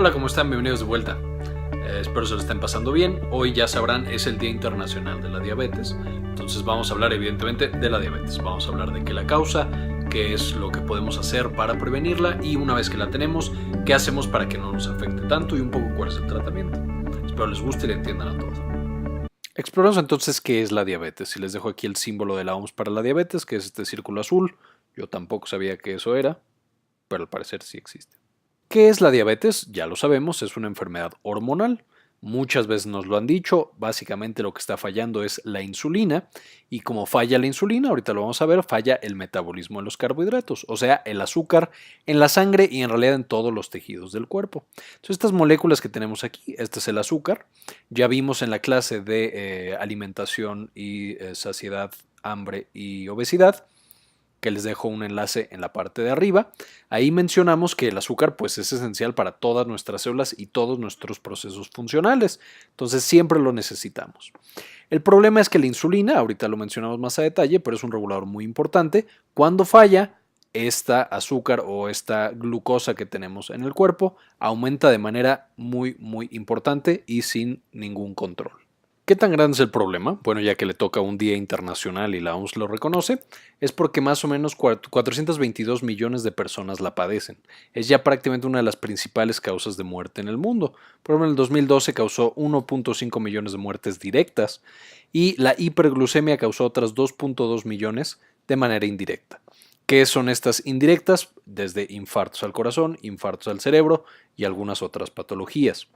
Hola, ¿cómo están? Bienvenidos de vuelta. Espero se lo estén pasando bien. Hoy, ya sabrán, es el Día Internacional de la Diabetes. Entonces vamos a hablar evidentemente de la diabetes. Vamos a hablar de qué la causa, qué es lo que podemos hacer para prevenirla y una vez que la tenemos, qué hacemos para que no nos afecte tanto y un poco cuál es el tratamiento. Espero les guste y le entiendan a todos. Exploramos entonces qué es la diabetes y les dejo aquí el símbolo de la OMS para la diabetes, que es este círculo azul. Yo tampoco sabía que eso era, pero al parecer sí existe. ¿Qué es la diabetes? Ya lo sabemos, es una enfermedad hormonal. Muchas veces nos lo han dicho, básicamente lo que está fallando es la insulina y como falla la insulina, ahorita lo vamos a ver, falla el metabolismo de los carbohidratos, o sea, el azúcar en la sangre y en realidad en todos los tejidos del cuerpo. Entonces estas moléculas que tenemos aquí, este es el azúcar, ya vimos en la clase de alimentación y saciedad, hambre y obesidad, que les dejo un enlace en la parte de arriba. Ahí mencionamos que el azúcar pues es esencial para todas nuestras células y todos nuestros procesos funcionales, entonces siempre lo necesitamos. El problema es que la insulina, ahorita lo mencionamos más a detalle, pero es un regulador muy importante. Cuando falla, esta azúcar o esta glucosa que tenemos en el cuerpo aumenta de manera muy importante y sin ningún control. ¿Qué tan grande es el problema? Bueno, ya que le toca un día internacional y la OMS lo reconoce, es porque más o menos 422 millones de personas la padecen. Es ya prácticamente una de las principales causas de muerte en el mundo. Por ejemplo, en el 2012 causó 1.5 millones de muertes directas y la hiperglucemia causó otras 2.2 millones de manera indirecta. ¿Qué son estas indirectas? Desde infartos al corazón, infartos al cerebro y algunas otras patologías.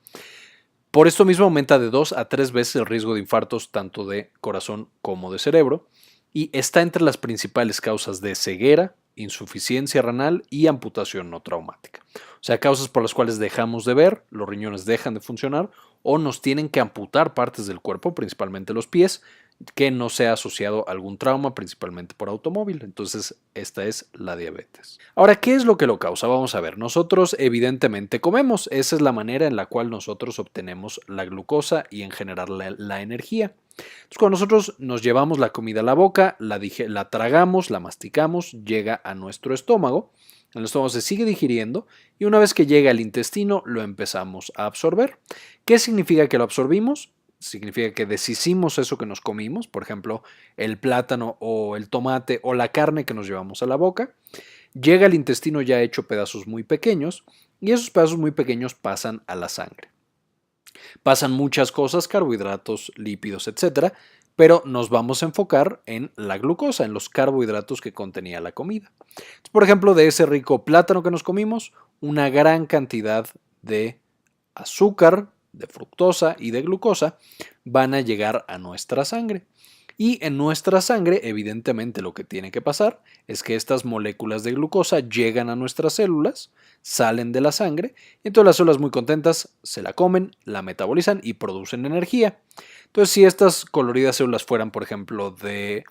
Por esto mismo aumenta de 2 a 3 veces el riesgo de infartos tanto de corazón como de cerebro y está entre las principales causas de ceguera, insuficiencia renal y amputación no traumática. O sea, causas por las cuales dejamos de ver, los riñones dejan de funcionar o nos tienen que amputar partes del cuerpo, principalmente los pies, que no sea asociado a algún trauma, principalmente por automóvil. Entonces, esta es la diabetes. Ahora, ¿qué es lo que lo causa? Vamos a ver. Nosotros evidentemente comemos. Esa es la manera en la cual nosotros obtenemos la glucosa y en general la energía. Entonces, cuando nosotros nos llevamos la comida a la boca, la tragamos, la masticamos, llega a nuestro estómago. El estómago se sigue digiriendo y una vez que llega al intestino lo empezamos a absorber. ¿Qué significa que lo absorbimos? Significa que deshicimos eso que nos comimos, por ejemplo, el plátano o el tomate o la carne que nos llevamos a la boca. Llega al intestino ya hecho pedazos muy pequeños y esos pedazos muy pequeños pasan a la sangre. Pasan muchas cosas, carbohidratos, lípidos, etcétera, pero nos vamos a enfocar en la glucosa, en los carbohidratos que contenía la comida. Por ejemplo, de ese rico plátano que nos comimos, una gran cantidad de azúcar, de fructosa y de glucosa van a llegar a nuestra sangre. Y en nuestra sangre, evidentemente, lo que tiene que pasar es que estas moléculas de glucosa llegan a nuestras células, salen de la sangre, y entonces las células muy contentas se la comen, la metabolizan y producen energía. Entonces, si estas coloridas células fueran, por ejemplo, de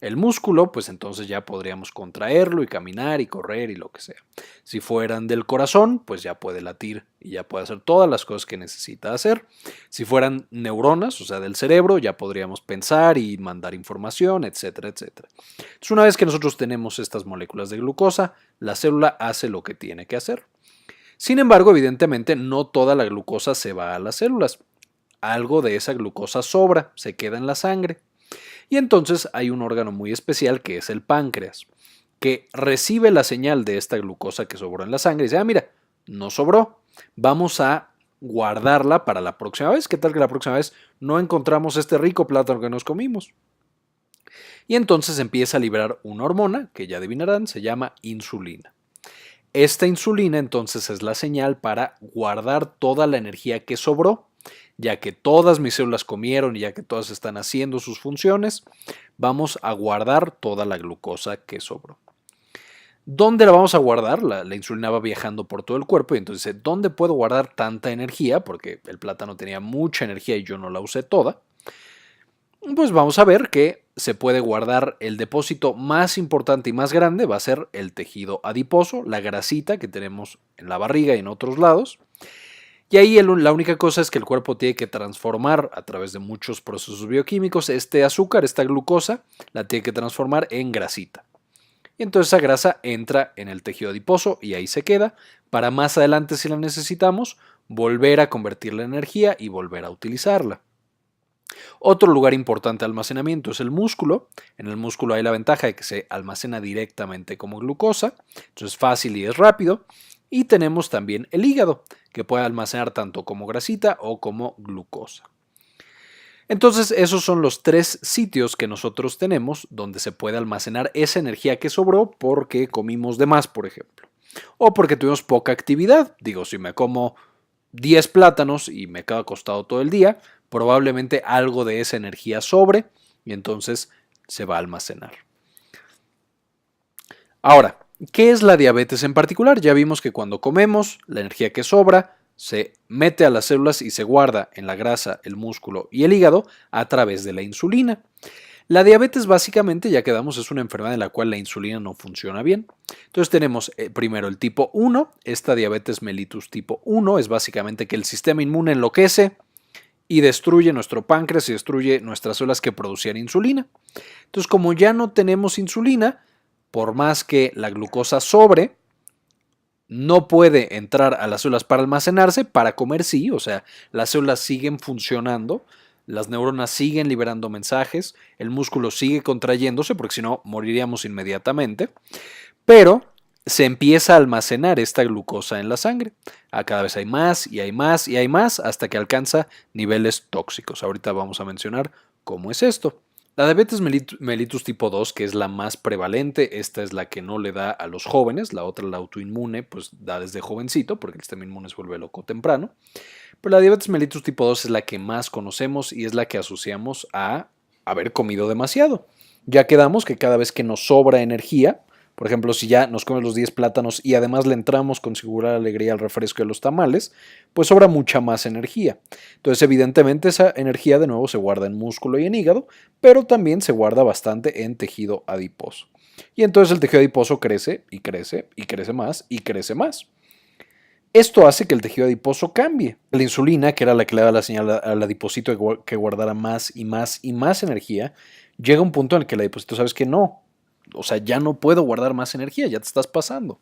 el músculo, pues entonces ya podríamos contraerlo y caminar y correr y lo que sea. Si fueran del corazón, pues ya puede latir y ya puede hacer todas las cosas que necesita hacer. Si fueran neuronas, o sea, del cerebro, ya podríamos pensar y mandar información, etcétera, etcétera. Entonces, una vez que nosotros tenemos estas moléculas de glucosa, la célula hace lo que tiene que hacer. Sin embargo, evidentemente, no toda la glucosa se va a las células. Algo de esa glucosa sobra, se queda en la sangre. Y entonces hay un órgano muy especial que es el páncreas, que recibe la señal de esta glucosa que sobró en la sangre y dice, mira, no sobró, vamos a guardarla para la próxima vez. ¿Qué tal que la próxima vez no encontramos este rico plátano que nos comimos? Y entonces empieza a liberar una hormona, que ya adivinarán, se llama insulina. Esta insulina entonces es la señal para guardar toda la energía que sobró. Ya que todas mis células comieron y ya que todas están haciendo sus funciones, vamos a guardar toda la glucosa que sobró. ¿Dónde la vamos a guardar? La insulina va viajando por todo el cuerpo y entonces, ¿dónde puedo guardar tanta energía? Porque el plátano tenía mucha energía y yo no la usé toda. Pues vamos a ver que se puede guardar el depósito más importante y más grande, va a ser el tejido adiposo, la grasita que tenemos en la barriga y en otros lados. Y ahí la única cosa es que el cuerpo tiene que transformar a través de muchos procesos bioquímicos este azúcar, esta glucosa, la tiene que transformar en grasita. y entonces esa grasa entra en el tejido adiposo y ahí se queda para más adelante, si la necesitamos, volver a convertirla en energía y volver a utilizarla. Otro lugar importante de almacenamiento es el músculo. En el músculo hay la ventaja de que se almacena directamente como glucosa, entonces es fácil y es rápido. Y tenemos también el hígado, que puede almacenar tanto como grasita o como glucosa. Entonces esos son los 3 sitios que nosotros tenemos donde se puede almacenar esa energía que sobró porque comimos de más, por ejemplo. O porque tuvimos poca actividad. Digo, si me como 10 plátanos y me quedo acostado todo el día, probablemente algo de esa energía sobre y entonces se va a almacenar. Ahora, ¿qué es la diabetes en particular? Ya vimos que cuando comemos, la energía que sobra se mete a las células y se guarda en la grasa, el músculo y el hígado a través de la insulina. La diabetes básicamente, ya quedamos, es una enfermedad en la cual la insulina no funciona bien. Entonces tenemos primero el tipo 1, esta diabetes mellitus tipo 1 es básicamente que el sistema inmune enloquece y destruye nuestro páncreas y destruye nuestras células que producían insulina. Entonces como ya no tenemos insulina, por más que la glucosa sobre, no puede entrar a las células para almacenarse, para comer sí, o sea, las células siguen funcionando, las neuronas siguen liberando mensajes, el músculo sigue contrayéndose, porque si no moriríamos inmediatamente, pero se empieza a almacenar esta glucosa en la sangre. Cada vez hay más y hay más y hay más hasta que alcanza niveles tóxicos. Ahorita vamos a mencionar cómo es esto. La diabetes mellitus tipo 2, que es la más prevalente, esta es la que no le da a los jóvenes, la otra, la autoinmune, pues da desde jovencito, porque el sistema inmune se vuelve loco temprano. Pero la diabetes mellitus tipo 2 es la que más conocemos y es la que asociamos a haber comido demasiado. Ya quedamos que cada vez que nos sobra energía, por ejemplo, si ya nos comemos los 10 plátanos y además le entramos con singular alegría al refresco de los tamales, pues sobra mucha más energía. Entonces, evidentemente, esa energía de nuevo se guarda en músculo y en hígado, pero también se guarda bastante en tejido adiposo. Y entonces el tejido adiposo crece y crece y crece más y crece más. Esto hace que el tejido adiposo cambie. La insulina, que era la que le daba la señal al adiposito que guardara más y más y más energía, llega a un punto en el que el adiposito sabes que no. O sea, ya no puedo guardar más energía, ya te estás pasando.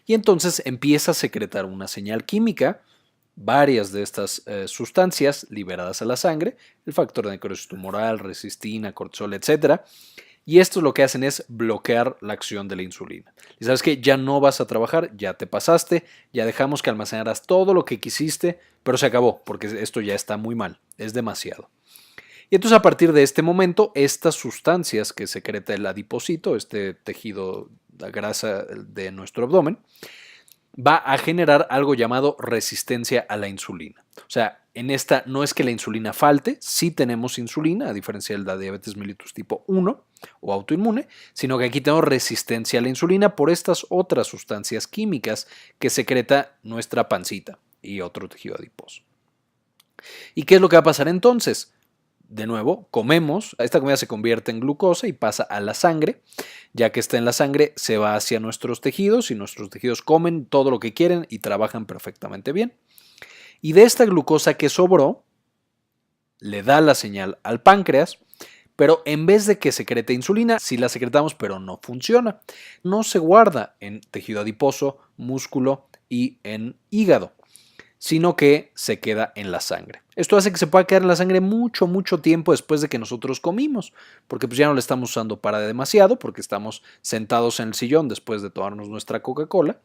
Y entonces empieza a secretar una señal química, varias de estas sustancias liberadas a la sangre, el factor de necrosis tumoral, resistina, cortisol, etc. Y esto lo que hacen es bloquear la acción de la insulina. Y sabes que ya no vas a trabajar, ya te pasaste, ya dejamos que almacenaras todo lo que quisiste, pero se acabó, porque esto ya está muy mal, es demasiado. Y entonces a partir de este momento, estas sustancias que secreta el adipocito, este tejido, la grasa de nuestro abdomen, va a generar algo llamado resistencia a la insulina. O sea, en esta no es que la insulina falte, sí tenemos insulina, a diferencia de la diabetes mellitus tipo 1 o autoinmune, sino que aquí tenemos resistencia a la insulina por estas otras sustancias químicas que secreta nuestra pancita y otro tejido adiposo. ¿Y qué es lo que va a pasar entonces? De nuevo, comemos, esta comida se convierte en glucosa y pasa a la sangre. Ya que está en la sangre, se va hacia nuestros tejidos y nuestros tejidos comen todo lo que quieren y trabajan perfectamente bien. Y de esta glucosa que sobró, le da la señal al páncreas, pero en vez de que secrete insulina, sí la secretamos, pero no funciona. No se guarda en tejido adiposo, músculo y en hígado, sino que se queda en la sangre. Esto hace que se pueda quedar en la sangre mucho tiempo después de que nosotros comimos, porque pues ya no la estamos usando para demasiado, porque estamos sentados en el sillón después de tomarnos nuestra Coca-Cola.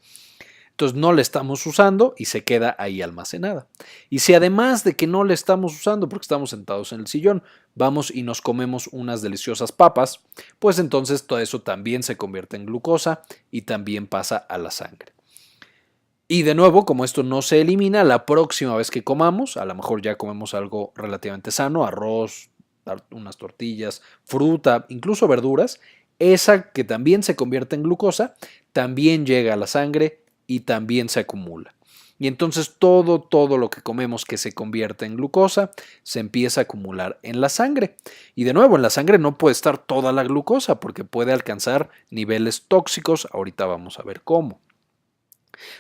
Entonces no la estamos usando y se queda ahí almacenada. Y si además de que no la estamos usando porque estamos sentados en el sillón, vamos y nos comemos unas deliciosas papas, pues entonces todo eso también se convierte en glucosa y también pasa a la sangre. Y de nuevo, como esto no se elimina, la próxima vez que comamos, a lo mejor ya comemos algo relativamente sano, arroz, unas tortillas, fruta, incluso verduras, esa que también se convierte en glucosa, también llega a la sangre y también se acumula. Y entonces todo lo que comemos que se convierte en glucosa se empieza a acumular en la sangre. Y de nuevo, en la sangre no puede estar toda la glucosa porque puede alcanzar niveles tóxicos. Ahorita vamos a ver cómo.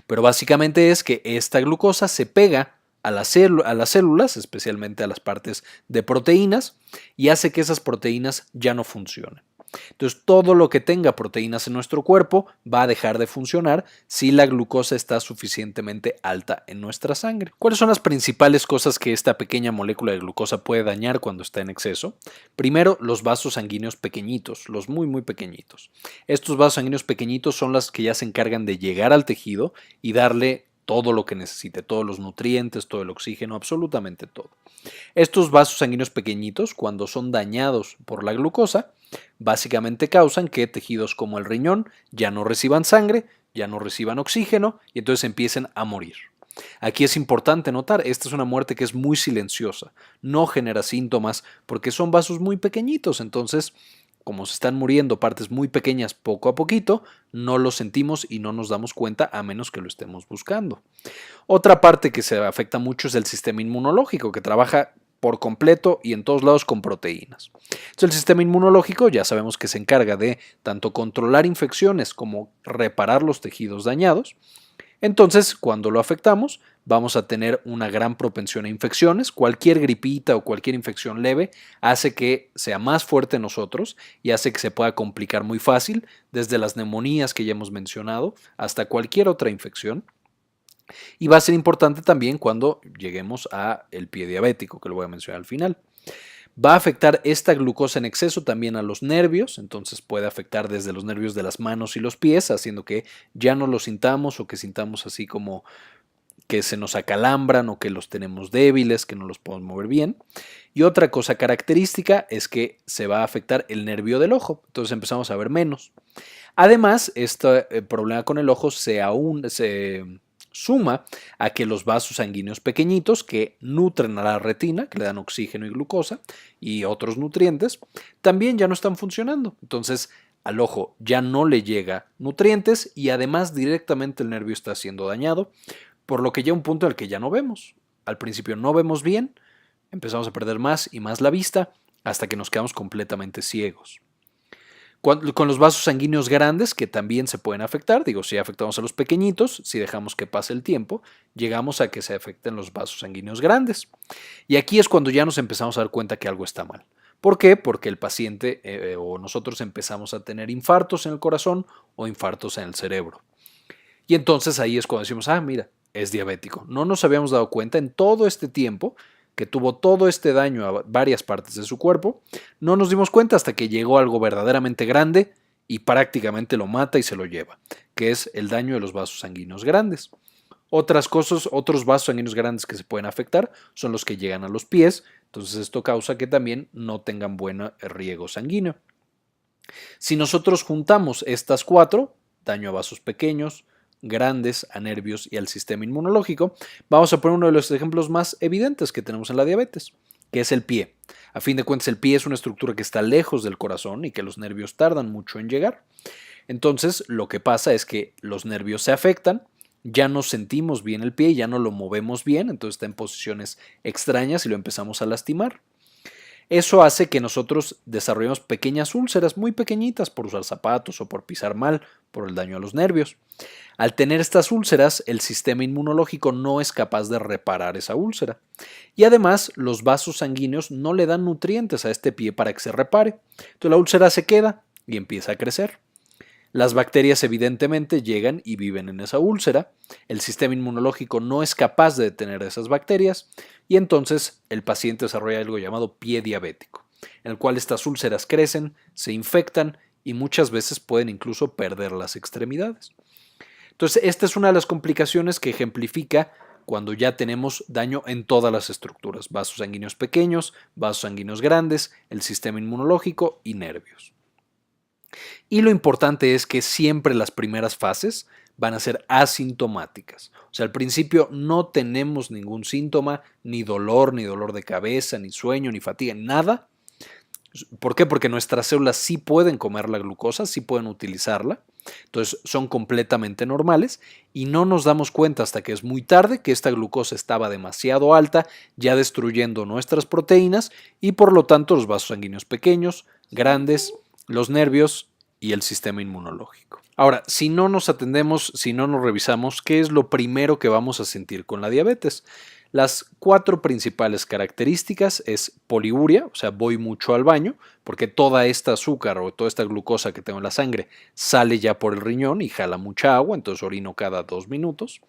Pero básicamente es que esta glucosa se pega a las células, especialmente a las partes de proteínas, y hace que esas proteínas ya no funcionen. Entonces, todo lo que tenga proteínas en nuestro cuerpo va a dejar de funcionar si la glucosa está suficientemente alta en nuestra sangre. ¿Cuáles son las principales cosas que esta pequeña molécula de glucosa puede dañar cuando está en exceso? Primero, los vasos sanguíneos pequeñitos, los muy pequeñitos. Estos vasos sanguíneos pequeñitos son los que ya se encargan de llegar al tejido y darle todo lo que necesite, todos los nutrientes, todo el oxígeno, absolutamente todo. Estos vasos sanguíneos pequeñitos, cuando son dañados por la glucosa, básicamente causan que tejidos como el riñón ya no reciban sangre, ya no reciban oxígeno y entonces empiecen a morir. Aquí es importante notar, esta es una muerte que es muy silenciosa, no genera síntomas porque son vasos muy pequeñitos, entonces como se están muriendo partes muy pequeñas poco a poquito, no lo sentimos y no nos damos cuenta a menos que lo estemos buscando. Otra parte que se afecta mucho es el sistema inmunológico, que trabaja por completo y en todos lados con proteínas. Entonces, el sistema inmunológico ya sabemos que se encarga de tanto controlar infecciones como reparar los tejidos dañados. Entonces, cuando lo afectamos, vamos a tener una gran propensión a infecciones. Cualquier gripita o cualquier infección leve hace que sea más fuerte en nosotros y hace que se pueda complicar muy fácil, desde las neumonías que ya hemos mencionado hasta cualquier otra infección. Y va a ser importante también cuando lleguemos al pie diabético, que lo voy a mencionar al final. Va a afectar esta glucosa en exceso también a los nervios, entonces puede afectar desde los nervios de las manos y los pies, haciendo que ya no los sintamos o que sintamos así como que se nos acalambran o que los tenemos débiles, que no los podemos mover bien. Y otra cosa característica es que se va a afectar el nervio del ojo, entonces empezamos a ver menos. Además, este problema con el ojo se suma a que los vasos sanguíneos pequeñitos que nutren a la retina, que le dan oxígeno y glucosa y otros nutrientes, también ya no están funcionando. Entonces, al ojo ya no le llega nutrientes y además directamente el nervio está siendo dañado, por lo que llega un punto en el que ya no vemos. Al principio no vemos bien, empezamos a perder más y más la vista hasta que nos quedamos completamente ciegos. Con los vasos sanguíneos grandes, que también se pueden afectar, digo, si afectamos a los pequeñitos, si dejamos que pase el tiempo, llegamos a que se afecten los vasos sanguíneos grandes. Y aquí es cuando ya nos empezamos a dar cuenta que algo está mal. ¿Por qué? Porque el paciente o nosotros empezamos a tener infartos en el corazón o infartos en el cerebro. Y entonces ahí es cuando decimos, mira, es diabético. No nos habíamos dado cuenta en todo este tiempo que tuvo todo este daño a varias partes de su cuerpo, no nos dimos cuenta hasta que llegó algo verdaderamente grande y prácticamente lo mata y se lo lleva, que es el daño de los vasos sanguíneos grandes. Otras cosas, otros vasos sanguíneos grandes que se pueden afectar son los que llegan a los pies, entonces esto causa que también no tengan buen riego sanguíneo. Si nosotros juntamos estas cuatro, daño a vasos pequeños, grandes, a nervios y al sistema inmunológico, vamos a poner uno de los ejemplos más evidentes que tenemos en la diabetes, que es el pie. A fin de cuentas, el pie es una estructura que está lejos del corazón y que los nervios tardan mucho en llegar. Entonces, lo que pasa es que los nervios se afectan, ya no sentimos bien el pie, ya no lo movemos bien, entonces está en posiciones extrañas y lo empezamos a lastimar. Eso hace que nosotros desarrollemos pequeñas úlceras muy pequeñitas por usar zapatos o por pisar mal, por el daño a los nervios. Al tener estas úlceras, el sistema inmunológico no es capaz de reparar esa úlcera. Y además, los vasos sanguíneos no le dan nutrientes a este pie para que se repare. Entonces la úlcera se queda y empieza a crecer. Las bacterias evidentemente llegan y viven en esa úlcera. El sistema inmunológico no es capaz de detener esas bacterias y entonces el paciente desarrolla algo llamado pie diabético, en el cual estas úlceras crecen, se infectan y muchas veces pueden incluso perder las extremidades. Entonces, esta es una de las complicaciones que ejemplifica cuando ya tenemos daño en todas las estructuras, vasos sanguíneos pequeños, vasos sanguíneos grandes, el sistema inmunológico y nervios. Y lo importante es que siempre las primeras fases van a ser asintomáticas. O sea, al principio no tenemos ningún síntoma, ni dolor de cabeza, ni sueño, ni fatiga, nada. ¿Por qué? Porque nuestras células sí pueden comer la glucosa, sí pueden utilizarla. Entonces son completamente normales y no nos damos cuenta hasta que es muy tarde que esta glucosa estaba demasiado alta, ya destruyendo nuestras proteínas y por lo tanto los vasos sanguíneos pequeños, grandes, los nervios y el sistema inmunológico. Ahora, si no nos atendemos, si no nos revisamos, ¿qué es lo primero que vamos a sentir con la diabetes? Las 4 principales características es poliuria, o sea, voy mucho al baño, porque toda esta azúcar o toda esta glucosa que tengo en la sangre sale ya por el riñón y jala mucha agua, entonces orino cada 2 minutos.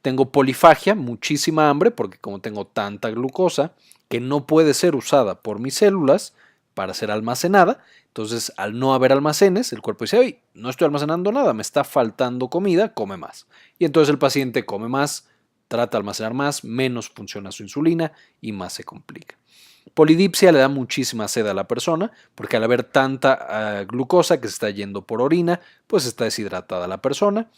Tengo polifagia, muchísima hambre, porque como tengo tanta glucosa que no puede ser usada por mis células para ser almacenada, entonces al no haber almacenes, el cuerpo dice, oye, no estoy almacenando nada, me está faltando comida, come más. Y entonces el paciente come más, trata de almacenar más, menos funciona su insulina y más se complica. Polidipsia le da muchísima sed a la persona porque al haber tanta glucosa que se está yendo por orina, pues está deshidratada la persona.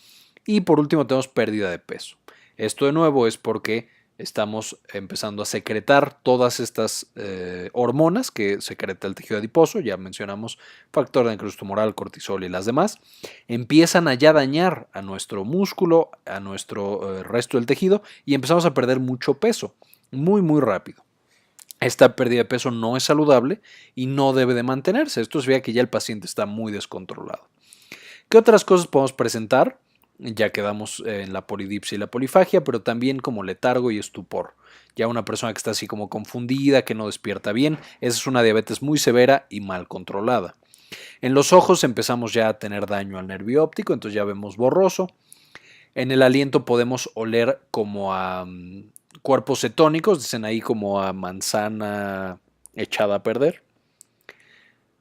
Y por último tenemos pérdida de peso. Esto de nuevo es porque estamos empezando a secretar todas estas hormonas que secreta el tejido adiposo, ya mencionamos factor de necrosis tumoral, cortisol y las demás, empiezan a ya dañar a nuestro músculo, a nuestro resto del tejido y empezamos a perder mucho peso, muy muy rápido. Esta pérdida de peso no es saludable y no debe de mantenerse. Esto significa que ya el paciente está muy descontrolado. ¿Qué otras cosas podemos presentar? Ya quedamos en la polidipsia y la polifagia, pero también como letargo y estupor. Ya una persona que está así como confundida, que no despierta bien, esa es una diabetes muy severa y mal controlada. En los ojos empezamos ya a tener daño al nervio óptico, entonces ya vemos borroso. En el aliento podemos oler como a cuerpos cetónicos, dicen ahí como a manzana echada a perder.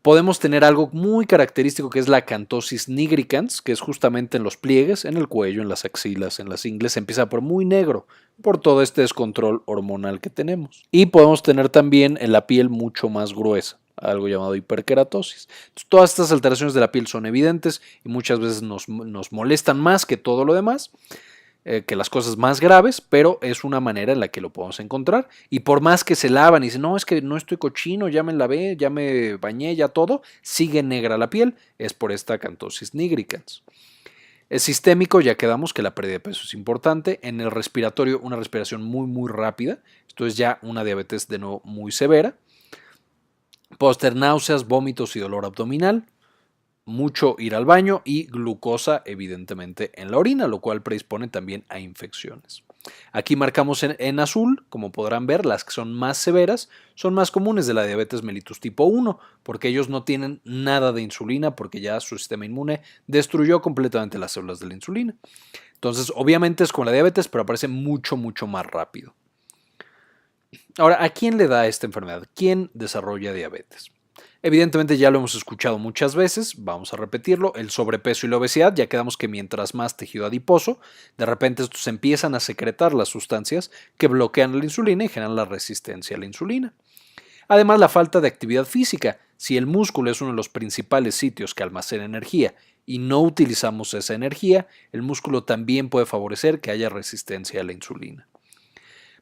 Podemos tener algo muy característico que es la acantosis nigricans, que es justamente en los pliegues, en el cuello, en las axilas, en las ingles, empieza por muy negro por todo este descontrol hormonal que tenemos. Y podemos tener también en la piel mucho más gruesa, algo llamado hiperkeratosis. Entonces, todas estas alteraciones de la piel son evidentes y muchas veces nos molestan más que todo lo demás, que las cosas más graves, pero es una manera en la que lo podemos encontrar. Y por más que se lavan y dicen, no, es que no estoy cochino, ya me lavé, ya me bañé, ya todo, sigue negra la piel, es por esta acantosis nigricans. El sistémico, ya quedamos que la pérdida de peso es importante. En el respiratorio, una respiración muy, muy rápida. Esto es ya una diabetes de nuevo muy severa. Podemos tener náuseas, vómitos y dolor abdominal. Mucho ir al baño y glucosa evidentemente en la orina, lo cual predispone también a infecciones. Aquí marcamos en azul, como podrán ver, las que son más severas son más comunes de la diabetes mellitus tipo 1, porque ellos no tienen nada de insulina, porque ya su sistema inmune destruyó completamente las células de la insulina. Entonces, obviamente es con la diabetes, pero aparece mucho, mucho más rápido. Ahora, ¿a quién le da esta enfermedad? ¿Quién desarrolla diabetes? Evidentemente ya lo hemos escuchado muchas veces, vamos a repetirlo, el sobrepeso y la obesidad, ya quedamos que mientras más tejido adiposo, de repente estos empiezan a secretar las sustancias que bloquean la insulina y generan la resistencia a la insulina. Además, la falta de actividad física, si el músculo es uno de los principales sitios que almacena energía y no utilizamos esa energía, el músculo también puede favorecer que haya resistencia a la insulina.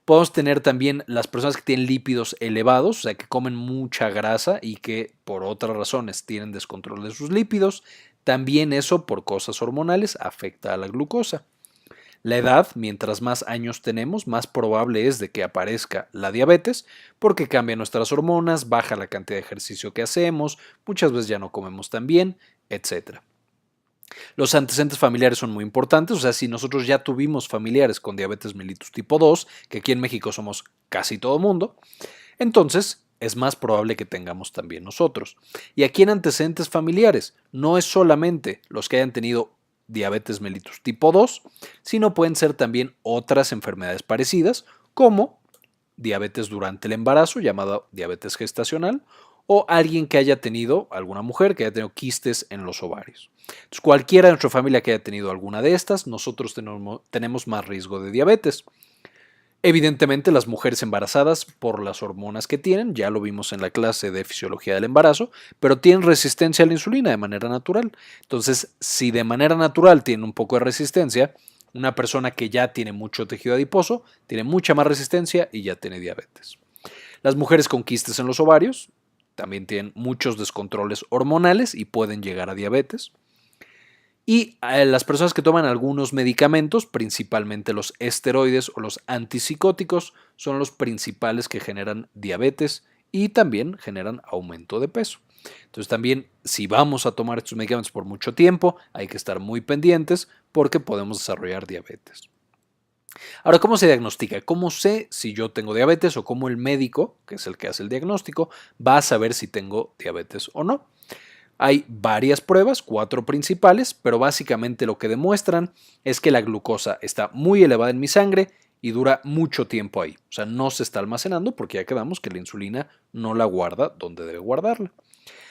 Podemos tener también las personas que tienen lípidos elevados, o sea, que comen mucha grasa y que por otras razones tienen descontrol de sus lípidos. También eso, por cosas hormonales, afecta a la glucosa. La edad, mientras más años tenemos, más probable es de que aparezca la diabetes, porque cambian nuestras hormonas, baja la cantidad de ejercicio que hacemos, muchas veces ya no comemos tan bien, etc. Los antecedentes familiares son muy importantes, o sea, si nosotros ya tuvimos familiares con diabetes mellitus tipo 2, que aquí en México somos casi todo mundo, entonces es más probable que tengamos también nosotros. Y aquí en antecedentes familiares no es solamente los que hayan tenido diabetes mellitus tipo 2, sino pueden ser también otras enfermedades parecidas, como diabetes durante el embarazo, llamada diabetes gestacional, o alguien que haya tenido, alguna mujer que haya tenido quistes en los ovarios. Entonces, cualquiera de nuestra familia que haya tenido alguna de estas, nosotros tenemos más riesgo de diabetes. Evidentemente, las mujeres embarazadas, por las hormonas que tienen, ya lo vimos en la clase de fisiología del embarazo, pero tienen resistencia a la insulina de manera natural. Entonces, si de manera natural tienen un poco de resistencia, una persona que ya tiene mucho tejido adiposo, tiene mucha más resistencia y ya tiene diabetes. Las mujeres con quistes en los ovarios también tienen muchos descontroles hormonales y pueden llegar a diabetes. Y las personas que toman algunos medicamentos, principalmente los esteroides o los antipsicóticos, son los principales que generan diabetes y también generan aumento de peso. Entonces también si vamos a tomar estos medicamentos por mucho tiempo, hay que estar muy pendientes porque podemos desarrollar diabetes. Ahora, ¿cómo se diagnostica? ¿Cómo sé si yo tengo diabetes o cómo el médico, que es el que hace el diagnóstico, va a saber si tengo diabetes o no? Hay varias pruebas, 4 principales, pero básicamente lo que demuestran es que la glucosa está muy elevada en mi sangre y dura mucho tiempo ahí. O sea, no se está almacenando porque ya quedamos que la insulina no la guarda donde debe guardarla.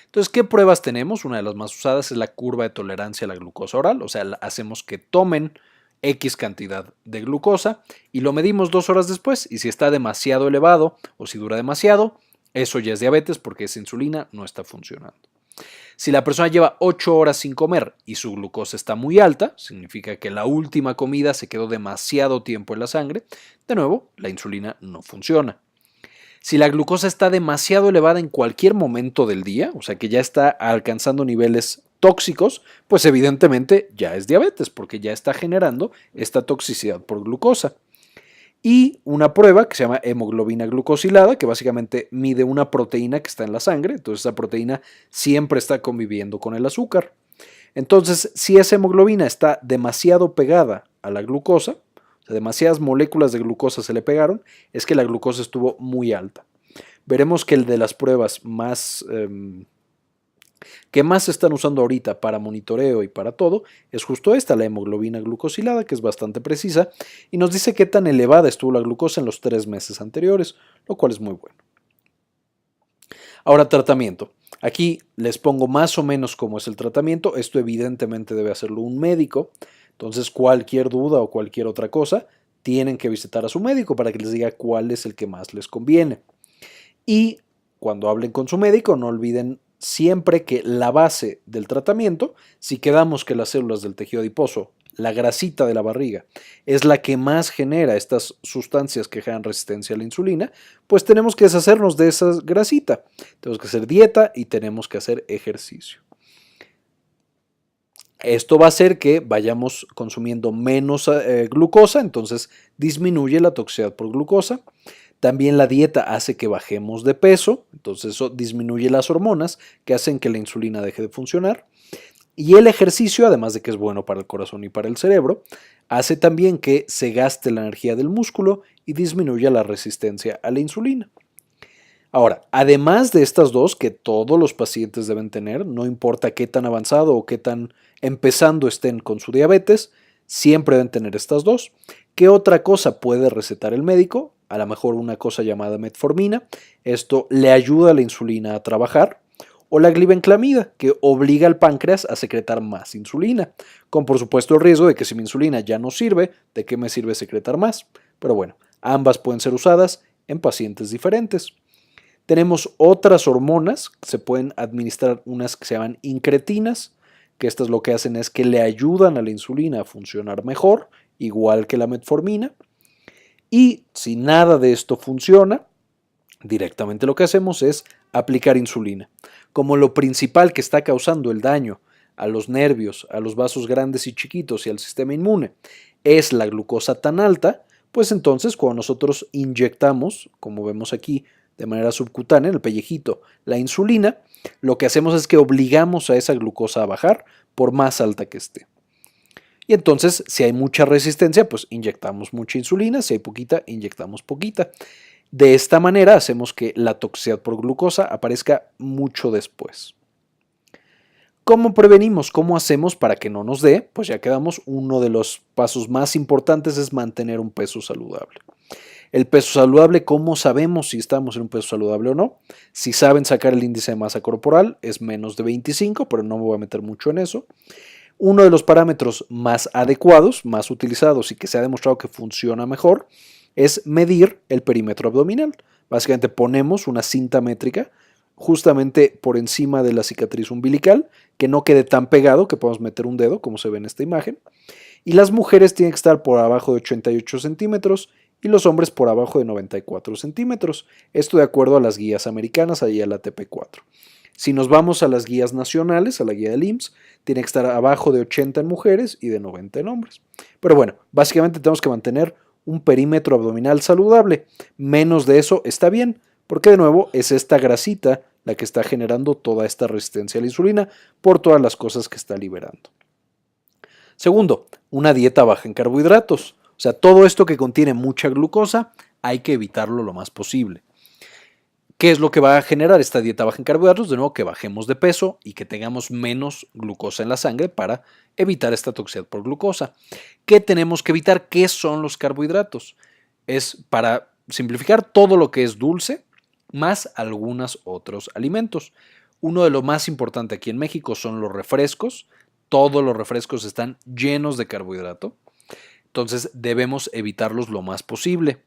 Entonces, ¿qué pruebas tenemos? Una de las más usadas es la curva de tolerancia a la glucosa oral, o sea, hacemos que tomen X cantidad de glucosa y lo medimos 2 horas después y si está demasiado elevado o si dura demasiado, eso ya es diabetes porque esa insulina no está funcionando. Si la persona lleva 8 horas sin comer y su glucosa está muy alta, significa que la última comida se quedó demasiado tiempo en la sangre, de nuevo, la insulina no funciona. Si la glucosa está demasiado elevada en cualquier momento del día, o sea que ya está alcanzando niveles tóxicos, pues evidentemente ya es diabetes porque ya está generando esta toxicidad por glucosa. Y una prueba que se llama hemoglobina glucosilada, que básicamente mide una proteína que está en la sangre, entonces esa proteína siempre está conviviendo con el azúcar. Entonces, si esa hemoglobina está demasiado pegada a la glucosa, o sea, demasiadas moléculas de glucosa se le pegaron, es que la glucosa estuvo muy alta. Veremos que el de las pruebas que más se están usando ahorita para monitoreo y para todo es justo esta, la hemoglobina glucosilada, que es bastante precisa y nos dice qué tan elevada estuvo la glucosa en los 3 meses anteriores, lo cual es muy bueno. Ahora, tratamiento. Aquí les pongo más o menos cómo es el tratamiento. Esto evidentemente debe hacerlo un médico. Entonces, cualquier duda o cualquier otra cosa, tienen que visitar a su médico para que les diga cuál es el que más les conviene. Y cuando hablen con su médico, no olviden siempre que la base del tratamiento, si quedamos que las células del tejido adiposo, la grasita de la barriga, es la que más genera estas sustancias que generan resistencia a la insulina, pues tenemos que deshacernos de esa grasita. Tenemos que hacer dieta y tenemos que hacer ejercicio. Esto va a hacer que vayamos consumiendo menos glucosa, entonces disminuye la toxicidad por glucosa. También la dieta hace que bajemos de peso, entonces eso disminuye las hormonas que hacen que la insulina deje de funcionar. Y el ejercicio, además de que es bueno para el corazón y para el cerebro, hace también que se gaste la energía del músculo y disminuya la resistencia a la insulina. Ahora, además de estas dos que todos los pacientes deben tener, no importa qué tan avanzado o qué tan empezando estén con su diabetes, siempre deben tener estas dos. ¿Qué otra cosa puede recetar el médico? A lo mejor una cosa llamada metformina. Esto le ayuda a la insulina a trabajar. O la glibenclamida, que obliga al páncreas a secretar más insulina, con por supuesto el riesgo de que si mi insulina ya no sirve, ¿de qué me sirve secretar más? Pero bueno, ambas pueden ser usadas en pacientes diferentes. Tenemos otras hormonas, se pueden administrar unas que se llaman incretinas, que estas lo que hacen es que le ayudan a la insulina a funcionar mejor, igual que la metformina. Y si nada de esto funciona, directamente lo que hacemos es aplicar insulina. Como lo principal que está causando el daño a los nervios, a los vasos grandes y chiquitos y al sistema inmune es la glucosa tan alta, pues entonces cuando nosotros inyectamos, como vemos aquí de manera subcutánea, en el pellejito, la insulina, lo que hacemos es que obligamos a esa glucosa a bajar por más alta que esté. Y entonces, si hay mucha resistencia, pues inyectamos mucha insulina, si hay poquita, inyectamos poquita. De esta manera hacemos que la toxicidad por glucosa aparezca mucho después. ¿Cómo prevenimos? ¿Cómo hacemos para que no nos dé? Pues ya quedamos, uno de los pasos más importantes es mantener un peso saludable. El peso saludable, ¿cómo sabemos si estamos en un peso saludable o no? Si saben sacar el índice de masa corporal, es menos de 25, pero no me voy a meter mucho en eso. Uno de los parámetros más adecuados, más utilizados y que se ha demostrado que funciona mejor, es medir el perímetro abdominal. Básicamente ponemos una cinta métrica justamente por encima de la cicatriz umbilical, que no quede tan pegado que podamos meter un dedo, como se ve en esta imagen. Y las mujeres tienen que estar por abajo de 88 centímetros y los hombres por abajo de 94 centímetros. Esto de acuerdo a las guías americanas, ahí a la TP4. Si nos vamos a las guías nacionales, a la guía del IMSS, tiene que estar abajo de 80 en mujeres y de 90 en hombres. Pero bueno, básicamente tenemos que mantener un perímetro abdominal saludable. Menos de eso está bien, porque de nuevo es esta grasita la que está generando toda esta resistencia a la insulina por todas las cosas que está liberando. Segundo, una dieta baja en carbohidratos. O sea, todo esto que contiene mucha glucosa hay que evitarlo lo más posible. ¿Qué es lo que va a generar esta dieta baja en carbohidratos? De nuevo, que bajemos de peso y que tengamos menos glucosa en la sangre para evitar esta toxicidad por glucosa. ¿Qué tenemos que evitar? ¿Qué son los carbohidratos? Es, para simplificar, todo lo que es dulce más algunos otros alimentos. Uno de los más importantes aquí en México son los refrescos. Todos los refrescos están llenos de carbohidrato. Entonces debemos evitarlos lo más posible.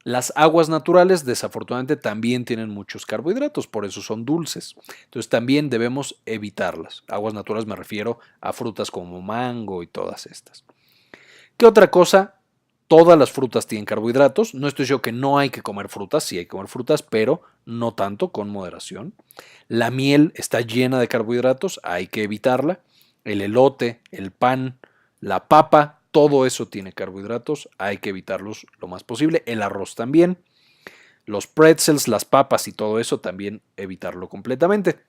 Las aguas naturales desafortunadamente también tienen muchos carbohidratos, por eso son dulces. Entonces también debemos evitarlas. Aguas naturales me refiero a frutas como mango y todas estas. ¿Qué otra cosa? Todas las frutas tienen carbohidratos. No estoy diciendo que no hay que comer frutas, sí hay que comer frutas, pero no tanto, con moderación. La miel está llena de carbohidratos, hay que evitarla. El elote, el pan, la papa, todo eso tiene carbohidratos, hay que evitarlos lo más posible. El arroz también. Los pretzels, las papas y todo eso también evitarlo completamente.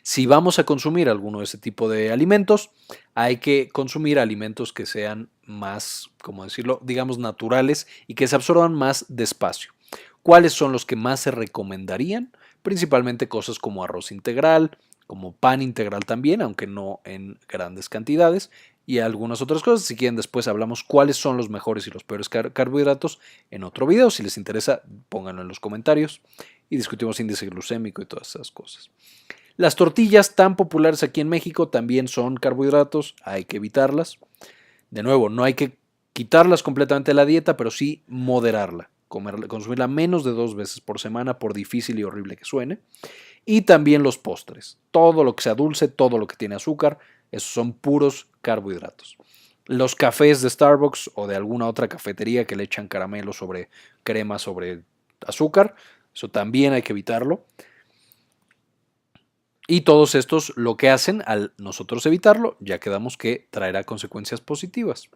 Si vamos a consumir alguno de ese tipo de alimentos, hay que consumir alimentos que sean más, ¿cómo decirlo?, digamos naturales y que se absorban más despacio. ¿Cuáles son los que más se recomendarían? Principalmente cosas como arroz integral, como pan integral también, aunque no en grandes cantidades, y algunas otras cosas. Si quieren, después hablamos cuáles son los mejores y los peores carbohidratos en otro video. Si les interesa, pónganlo en los comentarios y discutimos índice glucémico y todas esas cosas. Las tortillas tan populares aquí en México también son carbohidratos, hay que evitarlas. De nuevo, no hay que quitarlas completamente de la dieta, pero sí moderarla, consumirla menos de 2 veces por semana, por difícil y horrible que suene. Y también los postres, todo lo que sea dulce, todo lo que tiene azúcar, esos son puros carbohidratos. Los cafés de Starbucks o de alguna otra cafetería que le echan caramelo sobre crema, sobre azúcar, eso también hay que evitarlo. Y todos estos lo que hacen al nosotros evitarlo, ya quedamos que traerá consecuencias positivas.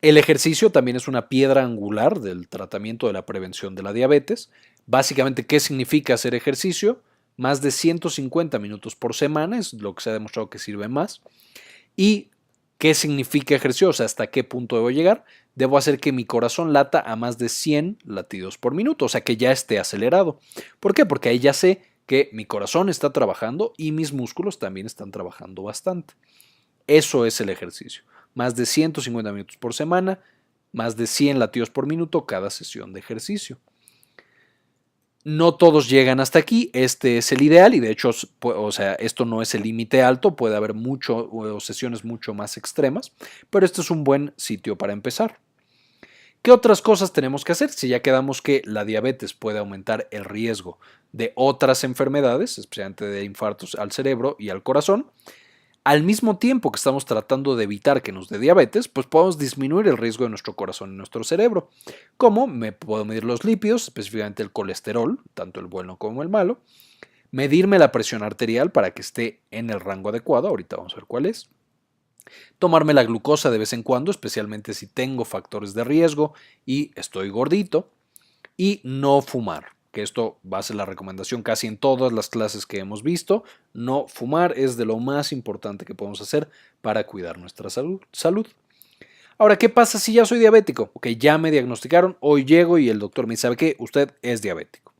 El ejercicio también es una piedra angular del tratamiento de la prevención de la diabetes. Básicamente, ¿qué significa hacer ejercicio? Más de 150 minutos por semana es lo que se ha demostrado que sirve más. ¿Y qué significa ejercicio? O sea, ¿hasta qué punto debo llegar? Debo hacer que mi corazón lata a más de 100 latidos por minuto, o sea, que ya esté acelerado. ¿Por qué? Porque ahí ya sé que mi corazón está trabajando y mis músculos también están trabajando bastante. Eso es el ejercicio. Más de 150 minutos por semana, más de 100 latidos por minuto cada sesión de ejercicio. No todos llegan hasta aquí, este es el ideal y de hecho, o sea, esto no es el límite alto, puede haber sesiones mucho más extremas, pero este es un buen sitio para empezar. ¿Qué otras cosas tenemos que hacer? Si ya quedamos que la diabetes puede aumentar el riesgo de otras enfermedades, especialmente de infartos al cerebro y al corazón, al mismo tiempo que estamos tratando de evitar que nos dé diabetes, pues podemos disminuir el riesgo de nuestro corazón y nuestro cerebro. ¿Cómo? Me puedo medir los lípidos, específicamente el colesterol, tanto el bueno como el malo, medirme la presión arterial para que esté en el rango adecuado, ahorita vamos a ver cuál es. Tomarme la glucosa de vez en cuando, especialmente si tengo factores de riesgo y estoy gordito. Y no fumar, que esto va a ser la recomendación casi en todas las clases que hemos visto. No fumar es de lo más importante que podemos hacer para cuidar nuestra salud. Ahora, ¿qué pasa si ya soy diabético? Ok, ya me diagnosticaron, hoy llego y el doctor me dice, ¿sabe qué? Usted es diabético.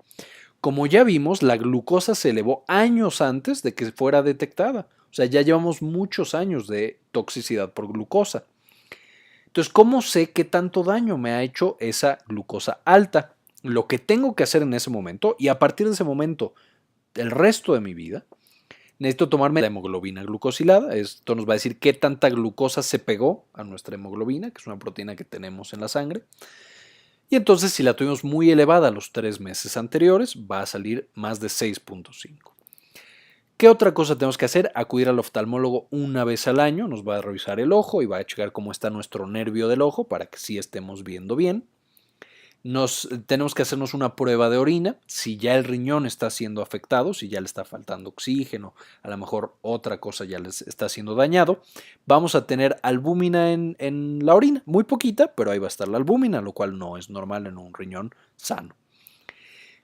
Como ya vimos, la glucosa se elevó años antes de que fuera detectada. O sea, ya llevamos muchos años de toxicidad por glucosa. Entonces, ¿cómo sé qué tanto daño me ha hecho esa glucosa alta? Lo que tengo que hacer en ese momento y a partir de ese momento, el resto de mi vida, necesito tomarme la hemoglobina glucosilada. Esto nos va a decir qué tanta glucosa se pegó a nuestra hemoglobina, que es una proteína que tenemos en la sangre. Y entonces, si la tuvimos muy elevada los 3 meses anteriores, va a salir más de 6.5. ¿Qué otra cosa tenemos que hacer? Acudir al oftalmólogo una vez al año, nos va a revisar el ojo y va a checar cómo está nuestro nervio del ojo para que sí estemos viendo bien. Tenemos que hacernos una prueba de orina, si ya el riñón está siendo afectado, si ya le está faltando oxígeno, a lo mejor otra cosa ya les está siendo dañado. Vamos a tener albúmina en la orina, muy poquita, pero ahí va a estar la albúmina, lo cual no es normal en un riñón sano.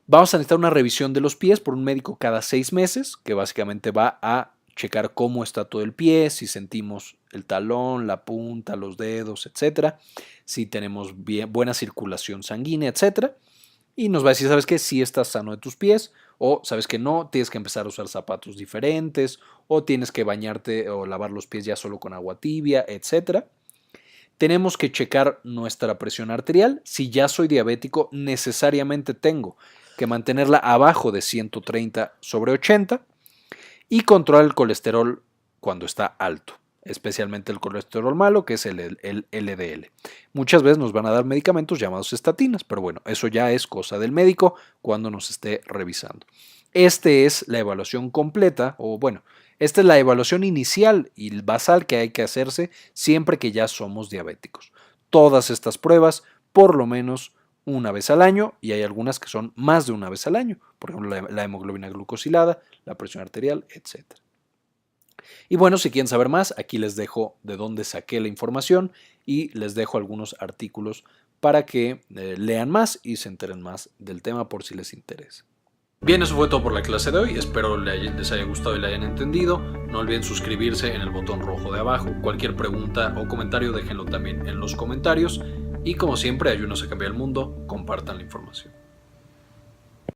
Vamos a necesitar una revisión de los pies por un médico cada 6 meses, que básicamente va a checar cómo está todo el pie, si sentimos el talón, la punta, los dedos, etcétera, si tenemos buena circulación sanguínea, etcétera. Y nos va a decir, ¿sabes qué? Si estás sano de tus pies, o sabes que no, tienes que empezar a usar zapatos diferentes, o tienes que bañarte o lavar los pies ya solo con agua tibia, etcétera. Tenemos que checar nuestra presión arterial. Si ya soy diabético, necesariamente tengo que mantenerla abajo de 130/80 y controlar el colesterol cuando está alto, especialmente el colesterol malo, que es el LDL. Muchas veces nos van a dar medicamentos llamados estatinas, pero bueno, eso ya es cosa del médico cuando nos esté revisando. Esta es la evaluación completa, o bueno, esta es la evaluación inicial y basal que hay que hacerse siempre que ya somos diabéticos. Todas estas pruebas, por lo menos una vez al año, y hay algunas que son más de una vez al año, por ejemplo la hemoglobina glucosilada, la presión arterial, etc. Y bueno, si quieren saber más, aquí les dejo de dónde saqué la información y les dejo algunos artículos para que lean más y se enteren más del tema por si les interesa. Bien, eso fue todo por la clase de hoy. Espero les haya gustado y la hayan entendido. No olviden suscribirse en el botón rojo de abajo. Cualquier pregunta o comentario déjenlo también en los comentarios. Y como siempre, ayúdenos a cambiar el mundo. Compartan la información.